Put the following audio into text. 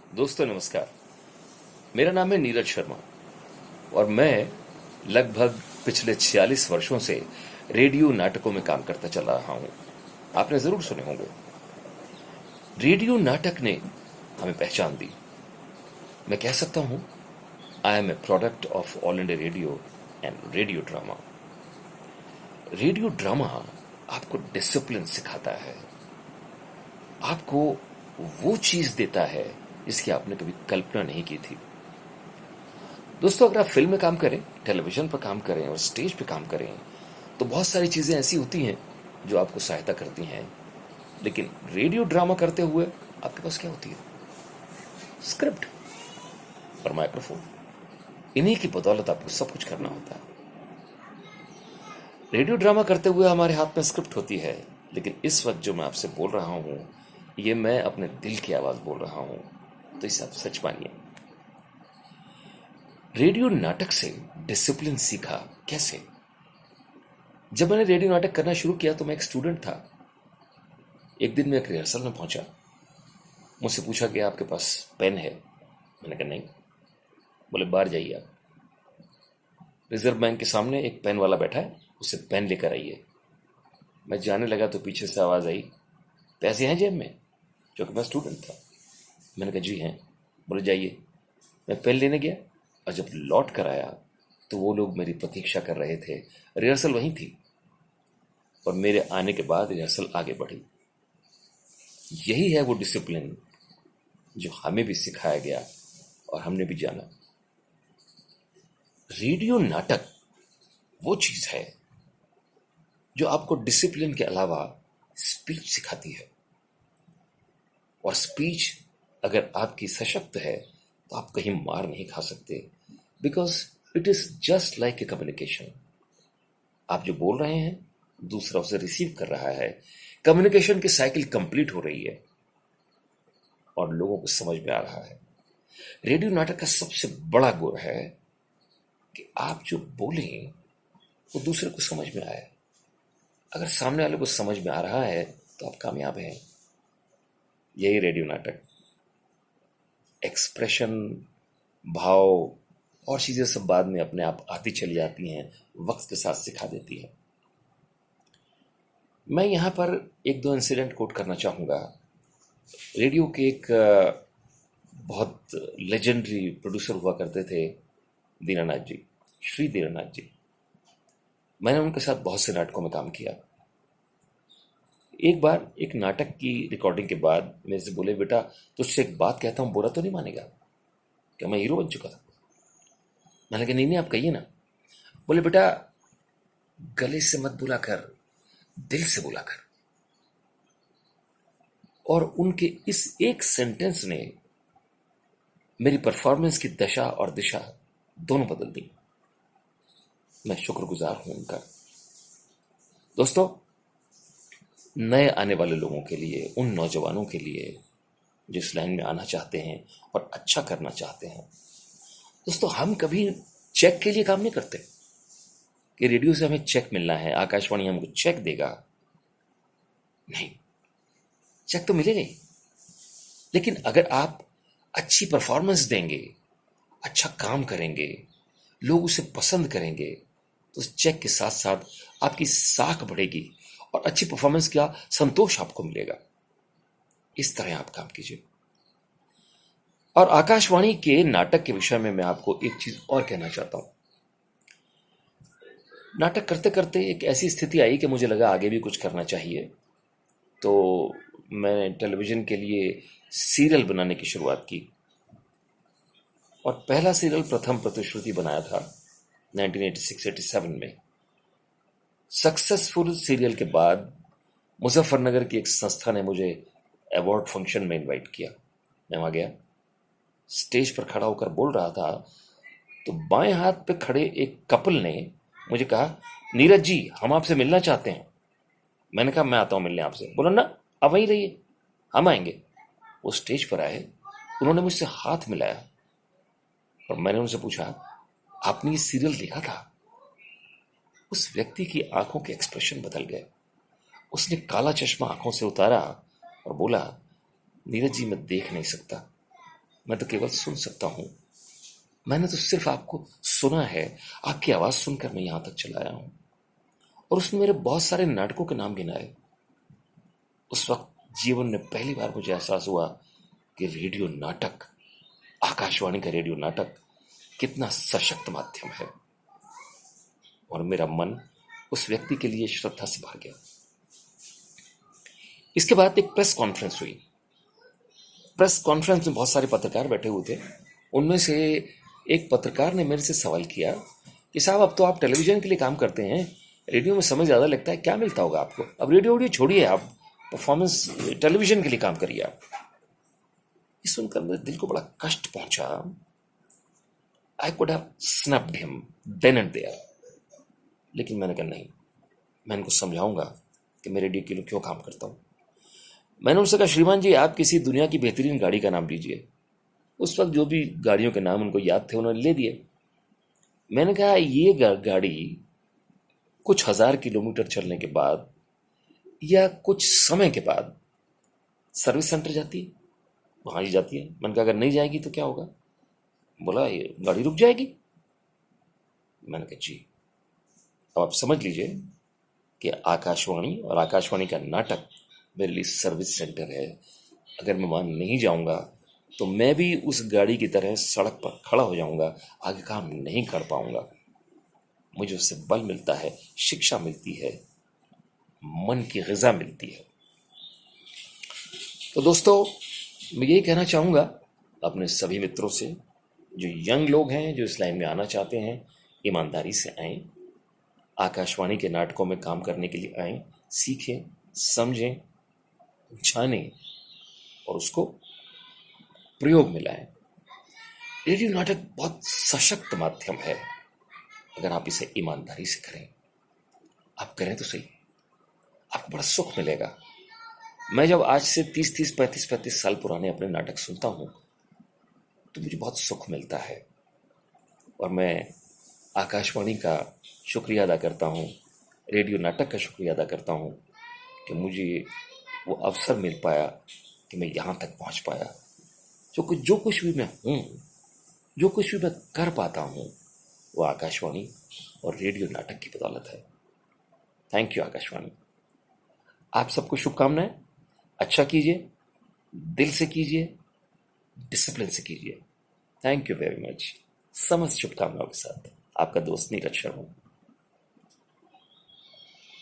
दोस्तों नमस्कार। मेरा नाम है नीरज शर्मा और मैं लगभग पिछले 46 वर्षों से रेडियो नाटकों में काम करता चला रहा हूं। आपने जरूर सुने होंगे। रेडियो नाटक ने हमें पहचान दी। मैं कह सकता हूं, I am a product of All India Radio and radio drama. Radio drama आपको डिसिप्लिन सिखाता है, आपको वो चीज देता है जिसकी आपने कभी कल्पना नहीं की थी। दोस्तों, अगर आप फिल्म में काम करें, टेलीविजन पर काम करें और स्टेज पे काम करें, तो बहुत सारी चीजें ऐसी होती हैं जो आपको सहायता करती हैं। लेकिन रेडियो ड्रामा करते हुए आपके पास क्या होती है? स्क्रिप्ट और माइक्रोफोन। इन्हीं की बदौलत आपको सब कुछ करना होता है। रेडियो ड्रामा करते हुए हमारे हाथ में स्क्रिप्ट होती है, लेकिन इस वक्त जो मैं आपसे बोल रहा हूं, ये मैं अपने दिल की आवाज बोल रहा हूं, तो इसे आप सच मानिए। रेडियो नाटक से डिसिप्लिन सीखा कैसे? जब मैंने रेडियो नाटक करना शुरू किया तो मैं एक स्टूडेंट था। एक दिन मैं एक रिहर्सल में पहुंचा। मुझसे पूछा कि आपके पास पेन है? मैंने कहा नहीं। बोले बाहर जाइए, आप रिजर्व बैंक के सामने एक पेन वाला बैठा है, उससे पेन लेकर आइए। मैं जाने लगा तो पीछे से आवाज आई, पैसे हैं जेब में? क्योंकि मैं स्टूडेंट था। मैंने कहा जी हैं। बोले जाइए। मैं पेन लेने गया और जब लौट कर आया तो वो लोग मेरी प्रतीक्षा कर रहे थे। रिहर्सल वहीं थी और मेरे आने के बाद रिहर्सल आगे बढ़ी। यही है वो डिसिप्लिन जो हमें भी सिखाया गया और हमने भी जाना। रेडियो नाटक वो चीज है जो आपको डिसिप्लिन के अलावा स्पीच सिखाती है। और स्पीच अगर आपकी सशक्त है तो आप कहीं मार नहीं खा सकते, because it is just like a communication. आप जो बोल रहे हैं, दूसरा उसे रिसीव कर रहा है। कम्युनिकेशन की साइकिल कंप्लीट हो रही है और लोगों को समझ में आ रहा है। रेडियो नाटक का सबसे बड़ा गुण है कि आप जो बोलें वो दूसरे को समझ में आए। अगर सामने वाले को समझ में आ रहा है तो आप कामयाब हैं। यही रेडियो नाटक एक्सप्रेशन, भाव और चीजें सब बाद में अपने आप आती चली जाती हैं, वक्त के साथ सिखा देती है। मैं यहां पर एक दो इंसिडेंट कोट करना चाहूंगा। रेडियो के एक बहुत लेजेंडरी प्रोड्यूसर हुआ करते थे, दीनानाथ जी, श्री दीनानाथ जी। मैंने उनके साथ बहुत से नाटकों में काम किया। एक बार एक नाटक की रिकॉर्डिंग के बाद मेरे से बोले, बेटा तुझसे एक बात कहता हूं, बुरा तो नहीं मानेगा? क्या मैं हीरो बन चुका था? मैंने कहा नहीं नहीं, आप कहिए ना। बोले बेटा, गले से मत बुलाकर, दिल से बुलाकर। और उनके इस एक सेंटेंस ने मेरी परफॉर्मेंस की दशा और दिशा दोनों बदल दी। मैं शुक्रगुजार हूं उनका। दोस्तों, नए आने वाले लोगों के लिए, उन नौजवानों के लिए जो इस लाइन में आना चाहते हैं और अच्छा करना चाहते हैं, दोस्तों हम कभी चेक के लिए काम नहीं करते कि रेडियो से हमें चेक मिलना है, आकाशवाणी हमको चेक देगा। नहीं, चेक तो मिलेगा ही, लेकिन अगर आप अच्छी परफॉर्मेंस देंगे, अच्छा काम करेंगे, लोग उसे पसंद करेंगे, तो उस चेक के साथ साथ आपकी साख बढ़ेगी और अच्छी परफॉर्मेंस का संतोष आपको मिलेगा। इस तरह आप काम कीजिए। और आकाशवाणी के नाटक के विषय में मैं आपको एक चीज और कहना चाहता हूं। नाटक करते करते एक ऐसी स्थिति आई कि मुझे लगा आगे भी कुछ करना चाहिए। तो मैंने टेलीविजन के लिए सीरियल बनाने की शुरुआत की और पहला सीरियल प्रथम प्रतिश्रुति बनाया था 1986-87 में। सक्सेसफुल सीरियल के बाद मुजफ्फरनगर की एक संस्था ने मुझे अवार्ड फंक्शन में इनवाइट किया। मैं वहां गया, स्टेज पर खड़ा होकर बोल रहा था तो बाएं हाथ पे खड़े एक कपल ने मुझे कहा, नीरज जी हम आपसे मिलना चाहते हैं। मैंने कहा मैं आता हूं मिलने आपसे। बोला ना, आप वहीं रहिए, हम आएंगे। वो स्टेज पर आए, उन्होंने मुझसे हाथ मिलाया और मैंने उनसे पूछा, आपने ये सीरियल देखा था? उस व्यक्ति की आंखों के एक्सप्रेशन बदल गए। उसने काला चश्मा आंखों से उतारा और बोला, नीरज जी मैं देख नहीं सकता, मैं तो केवल सुन सकता हूं। मैंने तो सिर्फ आपको सुना है, आपकी आवाज सुनकर मैं यहां तक चला आया हूं। और उसने मेरे बहुत सारे नाटकों के नाम गिनाए। उस वक्त जीवन में पहली बार मुझे एहसास हुआ कि रेडियो नाटक, आकाशवाणी का रेडियो नाटक कितना सशक्त माध्यम है। और मेरा मन उस व्यक्ति के लिए श्रद्धा से भर गया। इसके बाद एक प्रेस कॉन्फ्रेंस हुई। प्रेस कॉन्फ्रेंस में बहुत सारे पत्रकार बैठे हुए थे। उनमें से एक पत्रकार ने मेरे से सवाल किया कि साहब, अब तो आप टेलीविजन के लिए काम करते हैं, रेडियो में समय ज़्यादा लगता है, क्या मिलता होगा आपको? अब रेडियो वोडियो छोड़िए, आप परफॉर्मेंस टेलीविजन के लिए काम करिए आप। ये सुनकर मेरे दिल को बड़ा कष्ट पहुंचा। I could have snapped him then and there, लेकिन मैंने कहा नहीं, मैं इनको समझाऊंगा कि मैं रेडियो के लिए क्यों काम करता हूं। मैंने उनसे कहा, श्रीमान जी, आप किसी दुनिया की बेहतरीन गाड़ी का नाम लीजिए। उस वक्त जो भी गाड़ियों के नाम उनको याद थे उन्होंने ले दिए। मैंने कहा, ये गाड़ी कुछ हजार किलोमीटर चलने के बाद या कुछ समय के बाद सर्विस सेंटर जाती है? वहां ही जाती है। मैंने कहा, अगर नहीं जाएगी तो क्या होगा? बोला, ये गाड़ी रुक जाएगी। मैंने कहा, जी। अब आप समझ लीजिए कि आकाशवाणी और आकाशवाणी का नाटक मेरे लिए सर्विस सेंटर है। अगर मैं वहां नहीं जाऊंगा तो मैं भी उस गाड़ी की तरह सड़क पर खड़ा हो जाऊंगा, आगे काम नहीं कर पाऊंगा। मुझे उससे बल मिलता है, शिक्षा मिलती है, मन की ग़िज़ा मिलती है। तो दोस्तों, मैं यही कहना चाहूंगा अपने सभी मित्रों से, जो यंग लोग हैं, जो इस लाइन में आना चाहते हैं, ईमानदारी से आएं, आकाशवाणी के नाटकों में काम करने के लिए आएं, सीखें, समझें, जानें और उसको प्रयोग में लाएं। रेडियो नाटक बहुत सशक्त माध्यम है अगर आप इसे ईमानदारी से करें। आप करें तो सही, आपको बड़ा सुख मिलेगा। मैं जब आज से 30-30, 35-35 साल पुराने अपने नाटक सुनता हूं तो मुझे बहुत सुख मिलता है। और मैं आकाशवाणी का शुक्रिया अदा करता हूं, रेडियो नाटक का शुक्रिया अदा करता हूं कि मुझे वो अवसर मिल पाया कि मैं यहां तक पहुंच पाया। जो कुछ भी मैं हूं, जो कुछ भी मैं कर पाता हूं, वो आकाशवाणी और रेडियो नाटक की बदौलत है। Thank you Akashvani. आप सबको शुभकामनाएं। अच्छा कीजिए, दिल से कीजिए, डिसिप्लिन से कीजिए। Thank you very much. समस्त शुभकामनाओं के साथ आपका दोस्त नीरज शर्मा।